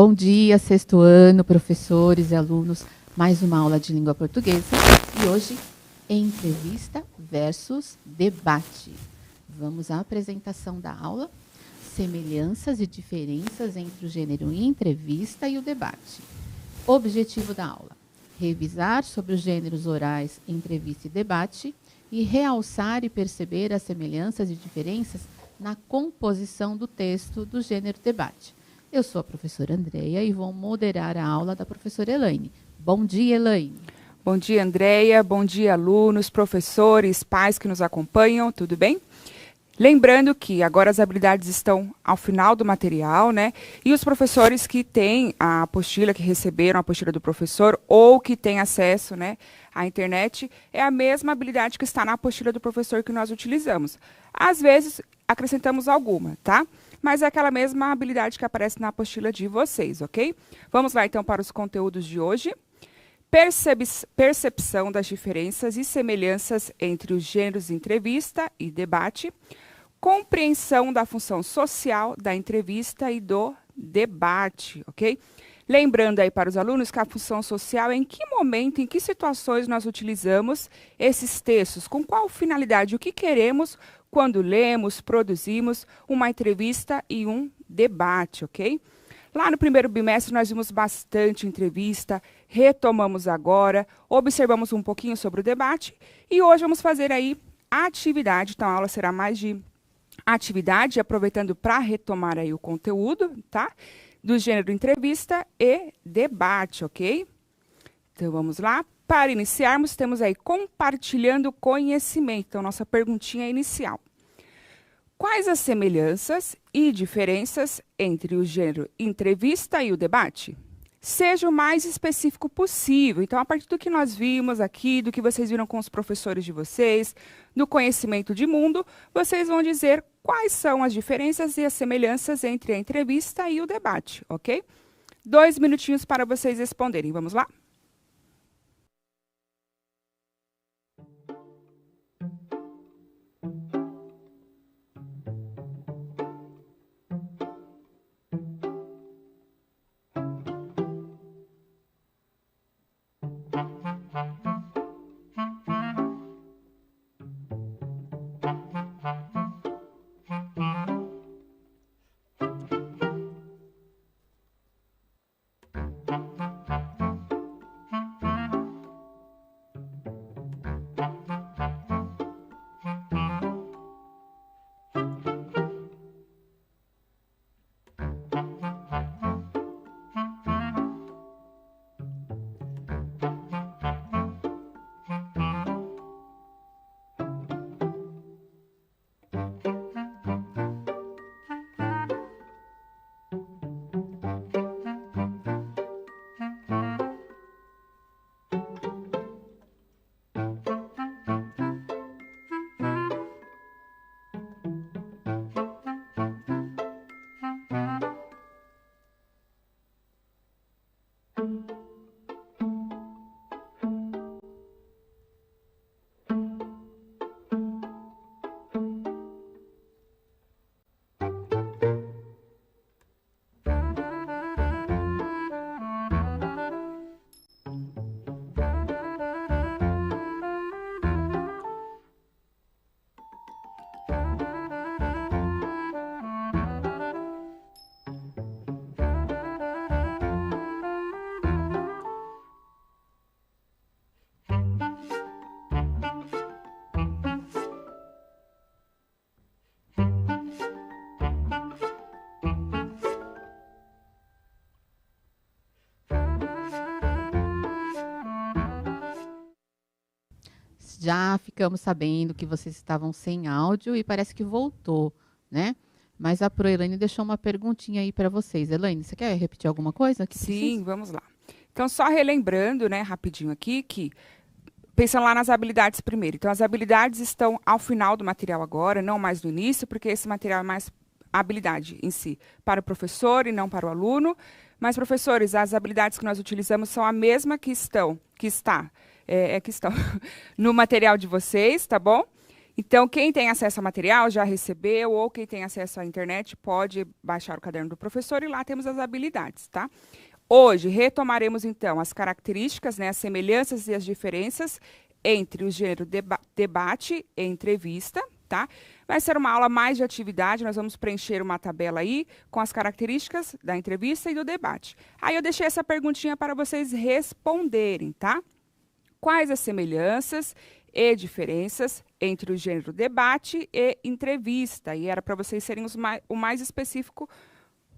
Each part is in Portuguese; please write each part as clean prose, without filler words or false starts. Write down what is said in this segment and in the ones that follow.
Bom dia, sexto ano, professores e alunos. Mais uma aula de língua portuguesa. E hoje, entrevista versus debate. Vamos à apresentação da aula. Semelhanças e diferenças entre o gênero entrevista e o debate. Objetivo da aula: revisar sobre os gêneros orais, entrevista e debate e realçar e perceber as semelhanças e diferenças na composição do texto do gênero debate. Eu sou a professora Andreia e vou moderar a aula da professora Elaine. Bom dia, Elaine. Bom dia, Andreia. Bom dia, alunos, professores, pais que nos acompanham. Tudo bem? Lembrando que agora as habilidades estão ao final do material, né? E os professores que têm a apostila, que receberam a apostila do professor ou que têm acesso, né, à internet, é a mesma habilidade que está na apostila do professor que nós utilizamos. Às vezes, acrescentamos alguma, tá? Mas é aquela mesma habilidade que aparece na apostila de vocês, ok? Vamos lá, então, para os conteúdos de hoje. Percepção das diferenças e semelhanças entre os gêneros entrevista e debate. Compreensão da função social da entrevista e do debate, ok? Lembrando aí para os alunos que a função social é em que momento, em que situações nós utilizamos esses textos, com qual finalidade, o que queremos quando lemos, produzimos uma entrevista e um debate, ok? Lá no primeiro bimestre nós vimos bastante entrevista, retomamos agora, observamos um pouquinho sobre o debate e hoje vamos fazer aí a atividade, então a aula será mais de atividade, aproveitando para retomar aí o conteúdo, tá? Do gênero entrevista e debate, ok? Então vamos lá. Para iniciarmos, temos aí compartilhando conhecimento, então nossa perguntinha inicial. Quais as semelhanças e diferenças entre o gênero entrevista e o debate? Seja o mais específico possível. Então, a partir do que nós vimos aqui, do que vocês viram com os professores de vocês, do conhecimento de mundo, vocês vão dizer quais são as diferenças e as semelhanças entre a entrevista e o debate, ok? 2 minutinhos para vocês responderem. Vamos lá? Já ficamos sabendo que vocês estavam sem áudio e parece que voltou, né? Mas a Pro Elaine deixou uma perguntinha aí para vocês. Elaine, você quer repetir alguma coisa? Sim, vamos lá. Então, só relembrando, né, rapidinho aqui, que pensando lá nas habilidades primeiro. Então, as habilidades estão ao final do material agora, não mais no início, porque esse material é mais habilidade em si, para o professor e não para o aluno. Mas, professores, as habilidades que nós utilizamos são a mesma que está no material de vocês, tá bom? Então, quem tem acesso ao material já recebeu, ou quem tem acesso à internet pode baixar o caderno do professor e lá temos as habilidades, tá? Hoje, retomaremos, então, as características, né, as semelhanças e as diferenças entre o gênero debate e entrevista, tá? Vai ser uma aula mais de atividade, nós vamos preencher uma tabela aí com as características da entrevista e do debate. Aí eu deixei essa perguntinha para vocês responderem, tá? Quais as semelhanças e diferenças entre o gênero debate e entrevista? E era para vocês serem o mais específico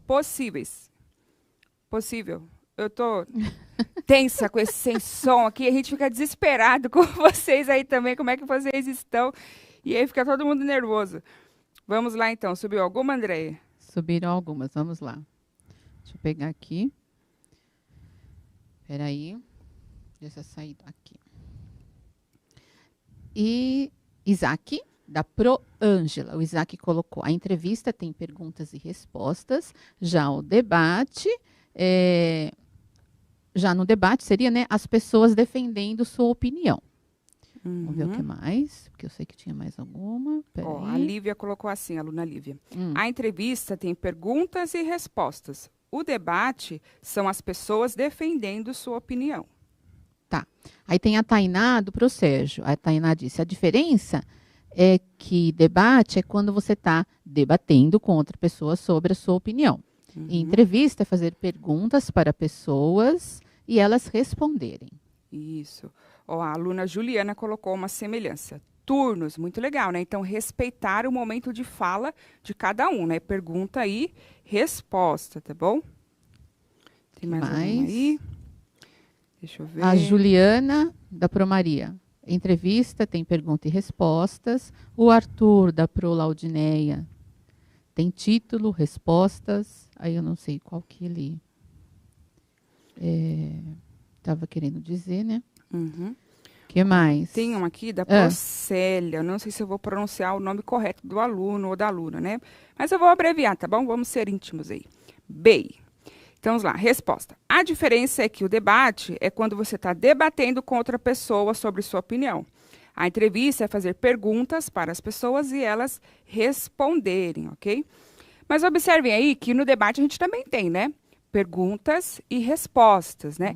possível. Eu tô tensa com esse sem som aqui, a gente fica desesperado com vocês aí também, como é que vocês estão? E aí fica todo mundo nervoso. Vamos lá então, subiu alguma, Andréia? Subiram algumas, vamos lá. Deixa eu pegar aqui. Espera aí. Deixa eu sair aqui. E Isaac, da ProAngela. O Isaac colocou, a entrevista tem perguntas e respostas, já o debate... já no debate seria, né, as pessoas defendendo sua opinião. Vamos ver o que mais, porque eu sei que tinha mais alguma. Ó, a Lívia colocou assim, a aluna Lívia. A entrevista tem perguntas e respostas. O debate são as pessoas defendendo sua opinião. Tá. Aí tem a Tainá do ProSérgio. A Tainá disse, a diferença é que debate é quando você está debatendo com outra pessoa sobre a sua opinião. E entrevista é fazer perguntas para pessoas e elas responderem. Isso. Ó, a aluna Juliana colocou uma semelhança. Turnos, muito legal, né? Então, respeitar o momento de fala de cada um, né? Pergunta e resposta, tá bom? Tem mais alguma aí? Deixa eu ver. A Juliana, da Promaria. Entrevista tem pergunta e respostas. O Arthur, da Prolaudineia. Tem título, respostas. Aí eu não sei qual que ele estava querendo dizer, né? O que mais? Tem um aqui da Procélia. Não sei se eu vou pronunciar o nome correto do aluno ou da aluna, né? Mas eu vou abreviar, tá bom? Vamos ser íntimos aí. BEI. Então, vamos lá. Resposta. A diferença é que o debate é quando você está debatendo com outra pessoa sobre sua opinião. A entrevista é fazer perguntas para as pessoas e elas responderem, ok? Mas observem aí que no debate a gente também tem, né? Perguntas e respostas, né?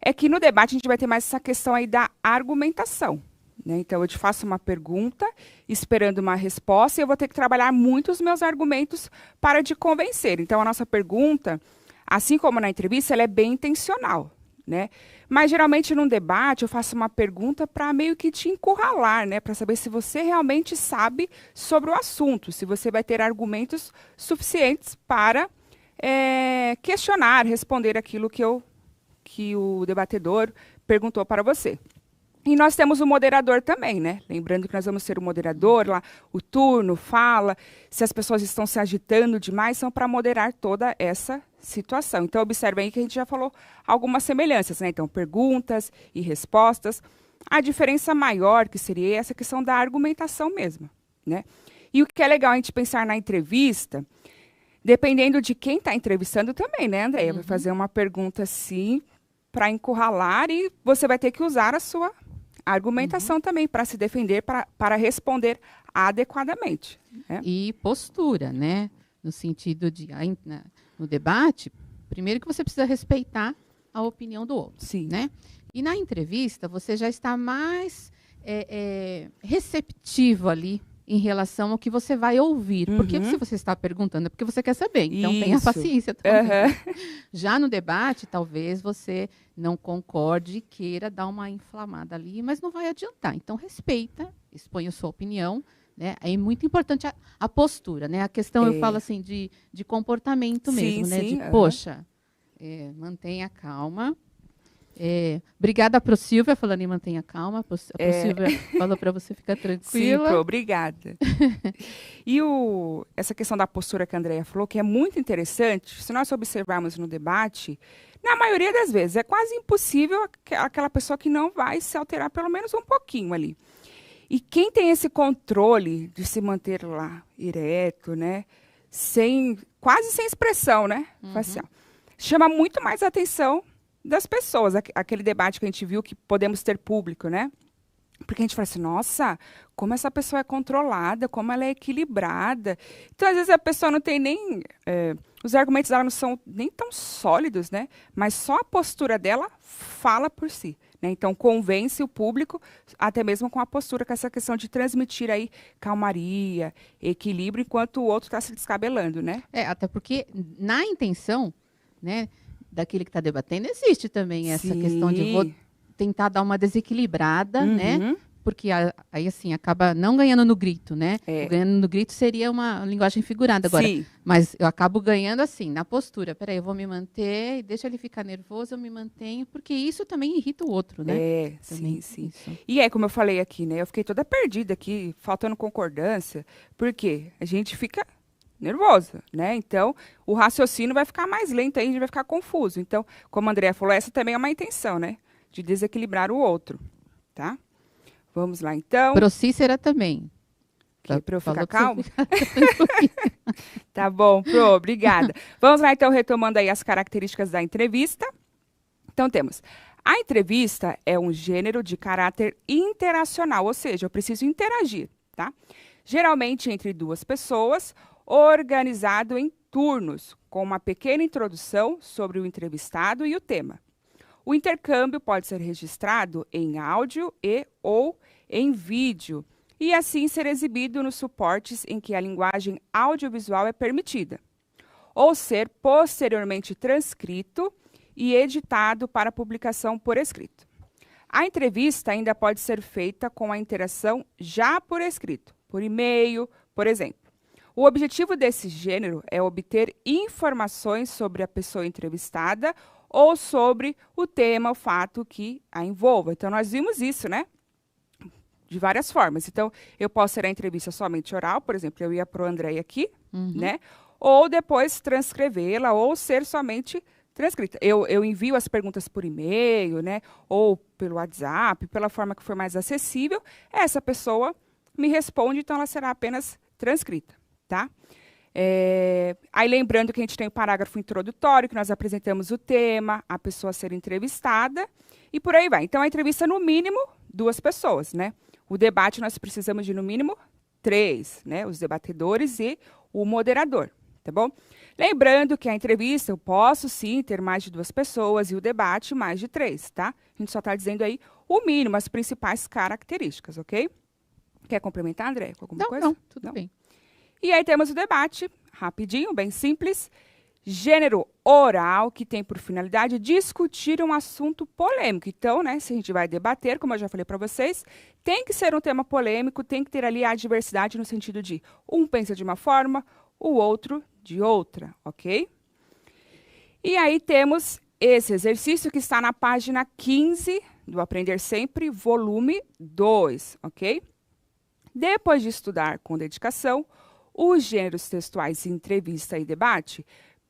É que no debate a gente vai ter mais essa questão aí da argumentação, né? Então, eu te faço uma pergunta, esperando uma resposta, e eu vou ter que trabalhar muito os meus argumentos para te convencer. Então, a nossa pergunta, assim como na entrevista, ela é bem intencional, né? Mas, geralmente, num debate, eu faço uma pergunta para meio que te encurralar, né? Para saber se você realmente sabe sobre o assunto, se você vai ter argumentos suficientes para questionar, responder aquilo que o debatedor perguntou para você. E nós temos o moderador também, né? Lembrando que nós vamos ter o moderador, lá, o turno, fala, se as pessoas estão se agitando demais, são para moderar toda essa situação. Então, observe aí que a gente já falou algumas semelhanças, né? Então, perguntas e respostas. A diferença maior que seria essa questão da argumentação mesmo, né? E o que é legal a gente pensar na entrevista, dependendo de quem está entrevistando também, né, Andréia? Vai fazer uma pergunta assim para encurralar e você vai ter que usar a sua argumentação também para se defender, para responder adequadamente. Né? E postura, né? No sentido de, no debate, primeiro que você precisa respeitar a opinião do outro. Sim. Né? E na entrevista, você já está mais receptivo ali em relação ao que você vai ouvir. Porque se você está perguntando, é porque você quer saber. Então, tenha paciência também. Já no debate, talvez você não concorde e queira dar uma inflamada ali, mas não vai adiantar. Então, respeita, expõe a sua opinião. Né? É muito importante a postura. Né? A questão, eu falo assim, de comportamento mesmo. Né? De, poxa, mantenha calma. Obrigada para o Silvia, falando em mantenha calma. A Silvia falou para você ficar tranquila. Sim, obrigada. E essa questão da postura que a Andréia falou, que é muito interessante, se nós observarmos no debate, na maioria das vezes, é quase impossível aquela pessoa que não vai se alterar pelo menos um pouquinho ali. E quem tem esse controle de se manter lá, ereto, né, quase sem expressão, né, facial, chama muito mais a atenção das pessoas, aquele debate que a gente viu que podemos ter público, né? Porque a gente fala assim, nossa, como essa pessoa é controlada, como ela é equilibrada. Então, às vezes, a pessoa não tem nem... os argumentos dela não são nem tão sólidos, né? Mas só a postura dela fala por si. Né? Então, convence o público, até mesmo com a postura, com essa questão de transmitir aí calmaria, equilíbrio, enquanto o outro está se descabelando, né? Até porque na intenção, né, daquele que está debatendo, existe também essa questão de vou tentar dar uma desequilibrada, né? Porque aí, assim, acaba não ganhando no grito, né? Ganhando no grito seria uma linguagem figurada agora. Sim. Mas eu acabo ganhando, assim, na postura. Peraí, eu vou me manter, deixa ele ficar nervoso, eu me mantenho, porque isso também irrita o outro, né? Também, sim. E como eu falei aqui, né? Eu fiquei toda perdida aqui, faltando concordância, porque a gente fica nervosa, né? Então, o raciocínio vai ficar mais lento aí, a gente vai ficar confuso. Então, como a Andrea falou, essa também é uma intenção, né? De desequilibrar o outro, tá? Vamos lá, então. Pro Cícera também. Para eu ficar calma? Tá bom, Pro, obrigada. Vamos lá, então, retomando aí as características da entrevista. Então, temos. A entrevista é um gênero de caráter interacional, ou seja, eu preciso interagir, tá? Geralmente entre duas pessoas, organizado em turnos, com uma pequena introdução sobre o entrevistado e o tema. O intercâmbio pode ser registrado em áudio ou em vídeo, e assim ser exibido nos suportes em que a linguagem audiovisual é permitida, ou ser posteriormente transcrito e editado para publicação por escrito. A entrevista ainda pode ser feita com a interação já por escrito, por e-mail, por exemplo. O objetivo desse gênero é obter informações sobre a pessoa entrevistada ou sobre o tema, o fato que a envolva. Então, nós vimos isso, né? De várias formas. Então, eu posso ter a entrevista somente oral, por exemplo, eu ia para o André aqui, né? Ou depois transcrevê-la, ou ser somente transcrita. Eu envio as perguntas por e-mail, né? Ou pelo WhatsApp, pela forma que for mais acessível. Essa pessoa me responde, então ela será apenas transcrita, tá? Aí lembrando que a gente tem o parágrafo introdutório, que nós apresentamos o tema, a pessoa a ser entrevistada, e por aí vai. Então, a entrevista, no mínimo, 2 pessoas, né? O debate, nós precisamos de, no mínimo, 3, né? Os debatedores e o moderador, tá bom? Lembrando que a entrevista, eu posso, sim, ter mais de 2 pessoas, e o debate, mais de 3, tá? A gente só está dizendo aí o mínimo, as principais características, ok? Quer complementar, André, com alguma coisa? Não, tudo bem. E aí temos o debate, rapidinho, bem simples. Gênero oral, que tem por finalidade discutir um assunto polêmico. Então, né, se a gente vai debater, como eu já falei para vocês, tem que ser um tema polêmico, tem que ter ali a diversidade no sentido de um pensa de uma forma, o outro de outra, ok? E aí temos esse exercício que está na página 15 do Aprender Sempre, volume 2, ok? Depois de estudar com dedicação os gêneros textuais entrevista e debate,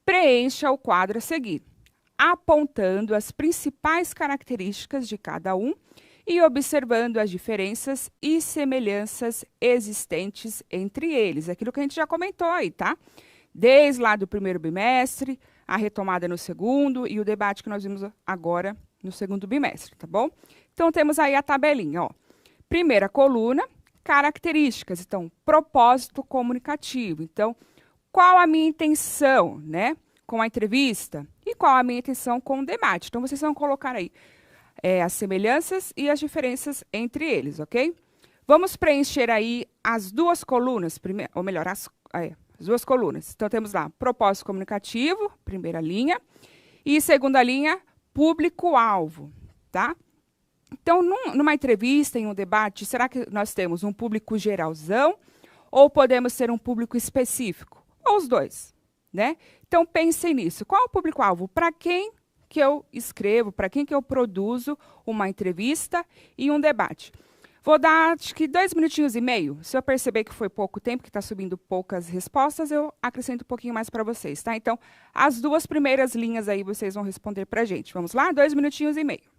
preencha o quadro a seguir, apontando as principais características de cada um e observando as diferenças e semelhanças existentes entre eles. Aquilo que a gente já comentou aí, tá? Desde lá do primeiro bimestre, a retomada no segundo e o debate que nós vimos agora no segundo bimestre, tá bom? Então, temos aí a tabelinha, ó. Primeira coluna, características. Então, propósito comunicativo. Então, qual a minha intenção, né, com a entrevista e qual a minha intenção com o debate. Então, vocês vão colocar aí as semelhanças e as diferenças entre eles, ok? Vamos preencher aí as 2 colunas, ou melhor, as 2 colunas. Então, temos lá propósito comunicativo, primeira linha, e segunda linha, público-alvo, tá? Então, numa entrevista, em um debate, será que nós temos um público geralzão ou podemos ter um público específico? Ou os dois, né? Então, pensem nisso. Qual é o público-alvo? Para quem que eu escrevo, para quem que eu produzo uma entrevista e um debate? Vou dar, acho que 2 minutinhos e meio. Se eu perceber que foi pouco tempo, que está subindo poucas respostas, eu acrescento um pouquinho mais para vocês, tá? Então, as 2 primeiras linhas aí vocês vão responder para a gente. Vamos lá? 2 minutinhos e meio.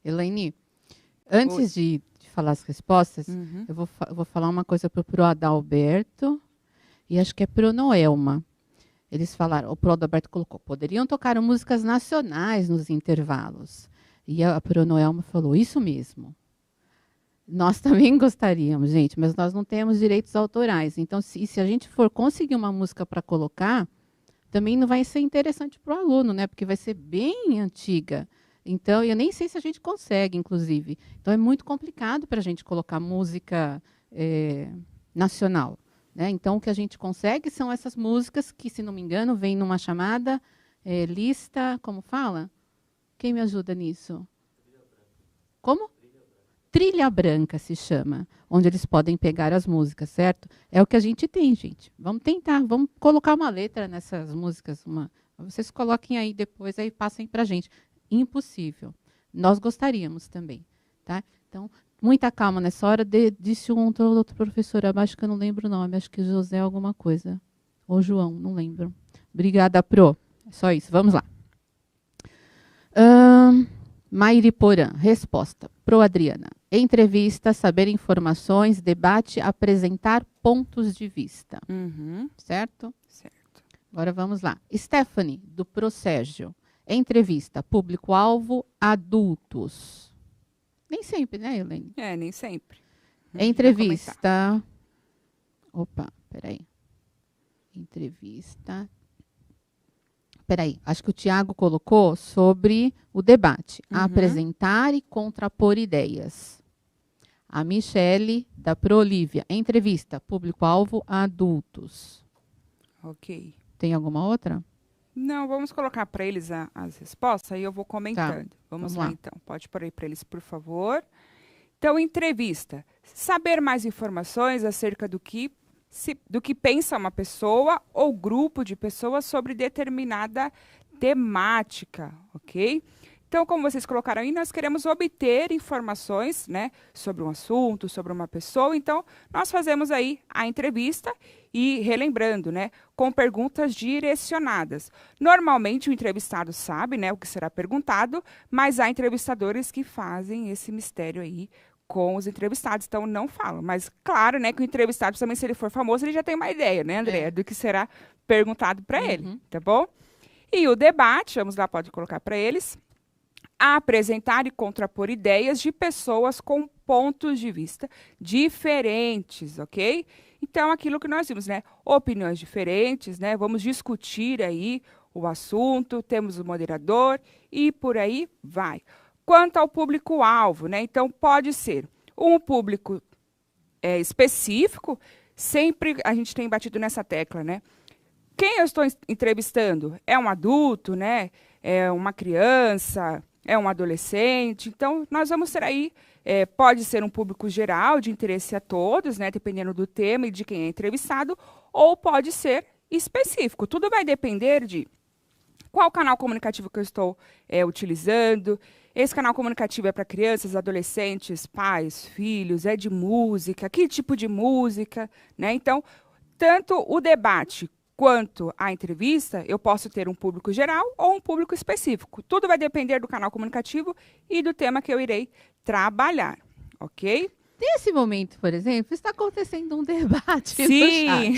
Elaine, antes de falar as respostas, eu vou falar uma coisa para o Adalberto e acho que é para o Noelma. Eles falaram, o Pro Adalberto colocou, poderiam tocar músicas nacionais nos intervalos. E a Pro Noelma falou, isso mesmo. Nós também gostaríamos, gente, mas nós não temos direitos autorais. Então, se a gente for conseguir uma música para colocar, também não vai ser interessante para o aluno, né? Porque vai ser bem antiga. Então, eu nem sei se a gente consegue, inclusive. Então, é muito complicado para a gente colocar música nacional. Né? Então, o que a gente consegue são essas músicas que, se não me engano, vêm numa chamada lista... Como fala? Quem me ajuda nisso? Como? Trilha Branca se chama, onde eles podem pegar as músicas, certo? É o que a gente tem, gente. Vamos tentar, vamos colocar uma letra nessas músicas. Vocês coloquem aí depois, aí passem para a gente. Impossível. Nós gostaríamos também. Tá? Então, muita calma nessa hora. Disse um outro professor abaixo, que eu não lembro o nome, acho que José alguma coisa. Ou João, não lembro. Obrigada, Pro. É só isso, vamos lá. Mairiporã, resposta. Pro Adriana. Entrevista, saber informações, debate, apresentar pontos de vista. Certo? Certo. Agora vamos lá. Stephanie, do Pro Sérgio. Entrevista, público-alvo, adultos. Nem sempre, né, Helene? Nem sempre. Entrevista. Opa, peraí. Entrevista. Peraí, acho que o Tiago colocou sobre o debate. Apresentar e contrapor ideias. A Michele, da Prolívia. Entrevista, público-alvo, adultos. Ok. Tem alguma outra? Não, vamos colocar para eles as respostas, aí eu vou comentando. Tá, vamos lá, então. Pode pôr aí para eles, por favor. Então, entrevista. Saber mais informações acerca do que pensa uma pessoa ou grupo de pessoas sobre determinada temática, ok? Então, como vocês colocaram aí, nós queremos obter informações, né, sobre um assunto, sobre uma pessoa. Então, nós fazemos aí a entrevista e relembrando, né, com perguntas direcionadas. Normalmente, o entrevistado sabe, né, o que será perguntado, mas há entrevistadores que fazem esse mistério aí com os entrevistados, então não falam. Mas, claro, né, que o entrevistado também, se ele for famoso, ele já tem uma ideia, né, André, do que será perguntado para ele, tá bom? E o debate, vamos lá, pode colocar para eles, apresentar e contrapor ideias de pessoas com pontos de vista diferentes, ok? Então, aquilo que nós vimos, né, opiniões diferentes, né, vamos discutir aí o assunto, temos o moderador e por aí vai. Quanto ao público-alvo, né? Então, pode ser um público específico, sempre a gente tem batido nessa tecla, né? Quem eu estou entrevistando é um adulto, né? É uma criança, é um adolescente. Então, nós vamos ter aí, pode ser um público geral, de interesse a todos, né? Dependendo do tema e de quem é entrevistado, ou pode ser específico. Tudo vai depender de qual canal comunicativo que eu estou utilizando. Esse canal comunicativo é para crianças, adolescentes, pais, filhos, é de música, que tipo de música, né? Então, tanto o debate quanto a entrevista, eu posso ter um público geral ou um público específico. Tudo vai depender do canal comunicativo e do tema que eu irei trabalhar, ok? Nesse momento, por exemplo, está acontecendo um debate. Sim.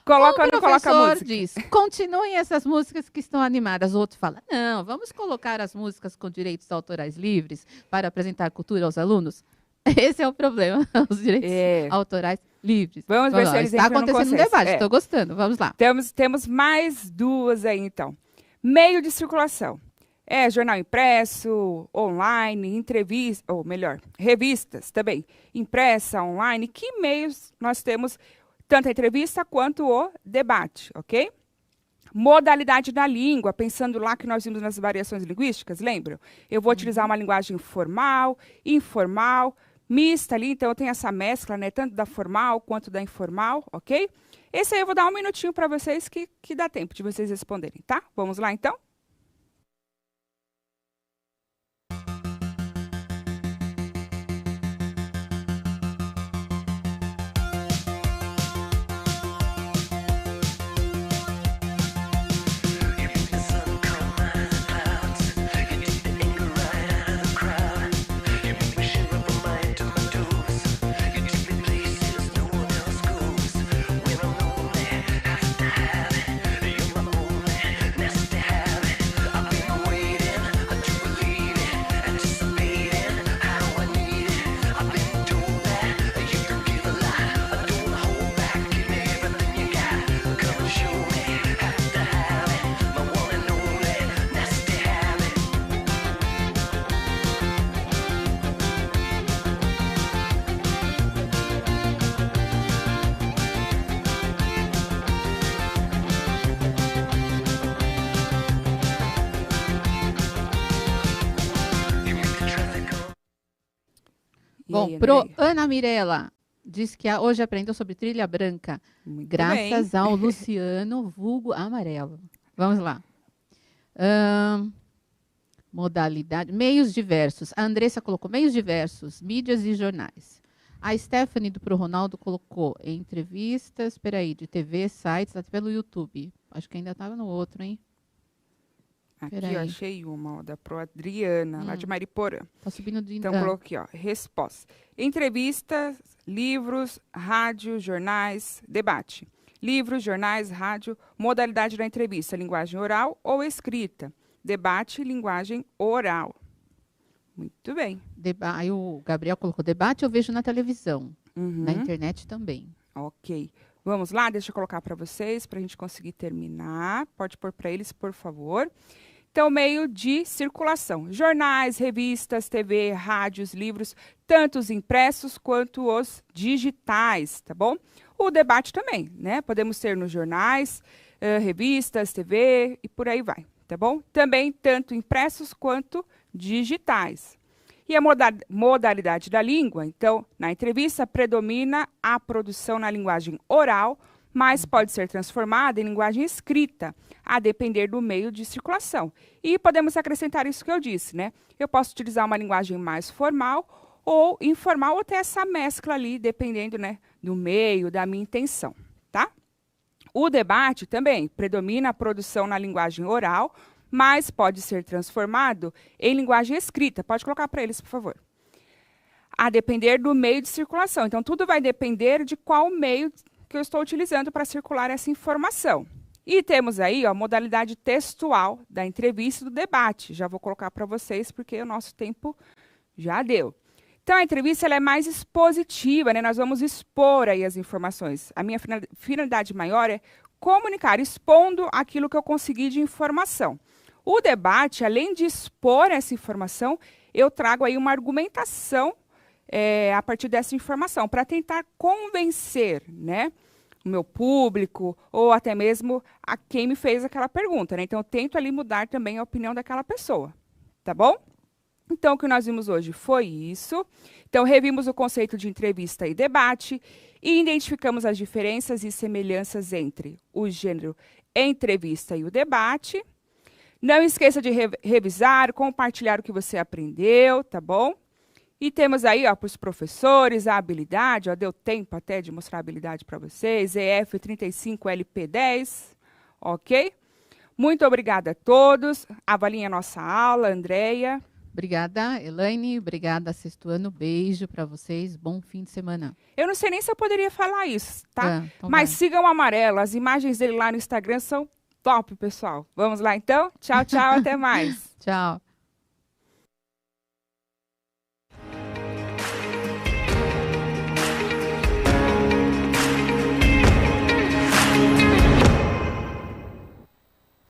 Coloca ou não coloca a música? Diz, continuem essas músicas que estão animadas. O outro fala, não, vamos colocar as músicas com direitos autorais livres para apresentar cultura aos alunos. Esse é o problema, os direitos autorais livres. Vamos ver se eles está entram no acontecendo um debate, estou gostando, vamos lá. Temos mais duas aí, então. Meio de circulação. Jornal impresso, online, entrevista, ou melhor, revistas também. Impressa, online. Que meios nós temos, tanto a entrevista quanto o debate, ok? Modalidade da língua, pensando lá que nós vimos nas variações linguísticas, lembram? Eu vou utilizar uma linguagem formal, informal, mista ali, então eu tenho essa mescla, né, tanto da formal quanto da informal, ok? Esse aí eu vou dar um minutinho para vocês que dá tempo de vocês responderem, tá? Vamos lá, então? E Bom, aí, pro Andréia? Ana Mirella, diz que hoje aprendeu sobre trilha branca, Muito graças bem. ao Luciano Vulgo Amarelo. Vamos lá. Ahn, modalidade, meios diversos. A Andressa colocou meios diversos, mídias e jornais. A Stephanie do Pro Ronaldo colocou entrevistas, de TV, sites, até pelo YouTube. Acho que ainda estava no outro, hein? Aqui Peraí. eu achei uma, ó, da Pro Adriana, lá de Mariporã. Tá subindo de... Então, coloquei, ó, resposta. Entrevistas, livros, rádio, jornais, debate. Livros, jornais, rádio, modalidade da entrevista, linguagem oral ou escrita. Debate, linguagem oral. Muito bem. Aí o Gabriel colocou debate, eu vejo na televisão. Uhum. Na internet também. Ok. Vamos lá, deixa eu colocar para vocês, para a gente conseguir terminar. Pode pôr para eles, por favor. Então, meio de circulação. Jornais, revistas, TV, rádios, livros, tanto os impressos quanto os digitais, tá bom? O debate também, né? Podemos ter nos jornais, revistas, TV e por aí vai, tá bom? Também tanto impressos quanto digitais. E a modalidade da língua, então, na entrevista predomina a produção na linguagem oral, mas pode ser transformada em linguagem escrita, a depender do meio de circulação. E podemos acrescentar isso que eu disse, né? Eu posso utilizar uma linguagem mais formal ou informal, ou até essa mescla ali, dependendo, né, do meio, da minha intenção, tá? O debate também predomina a produção na linguagem oral, mas pode ser transformado em linguagem escrita. Pode colocar para eles, por favor. A depender do meio de circulação. Então, tudo vai depender de qual meio que eu estou utilizando para circular essa informação. E temos aí ó, a modalidade textual da entrevista e do debate. Já vou colocar para vocês, porque o nosso tempo já deu. Então, a entrevista ela é mais expositiva, né? Nós vamos expor aí as informações. A minha finalidade maior é comunicar, expondo aquilo que eu consegui de informação. O debate, além de expor essa informação, eu trago aí uma argumentação a partir dessa informação, para tentar convencer, né, o meu público ou até mesmo a quem me fez aquela pergunta, né? Então, eu tento ali mudar também a opinião daquela pessoa, tá bom? Então, o que nós vimos hoje foi isso. Então, revimos o conceito de entrevista e debate e identificamos as diferenças e semelhanças entre o gênero entrevista e o debate. Não esqueça de revisar, compartilhar o que você aprendeu, tá bom? E temos aí, ó, para os professores, a habilidade, ó, deu tempo até de mostrar a habilidade para vocês, EF35LP10, ok? Muito obrigada a todos. Avaliem a nossa aula, Andréia. Obrigada, Elaine. Obrigada, sexto ano. Beijo para vocês. Bom fim de semana. Eu não sei nem se eu poderia falar isso, tá? Então mas vai. sigam o Amarelo. As imagens dele lá no Instagram são top, pessoal. Vamos lá, então? Tchau, tchau. Até mais. Tchau.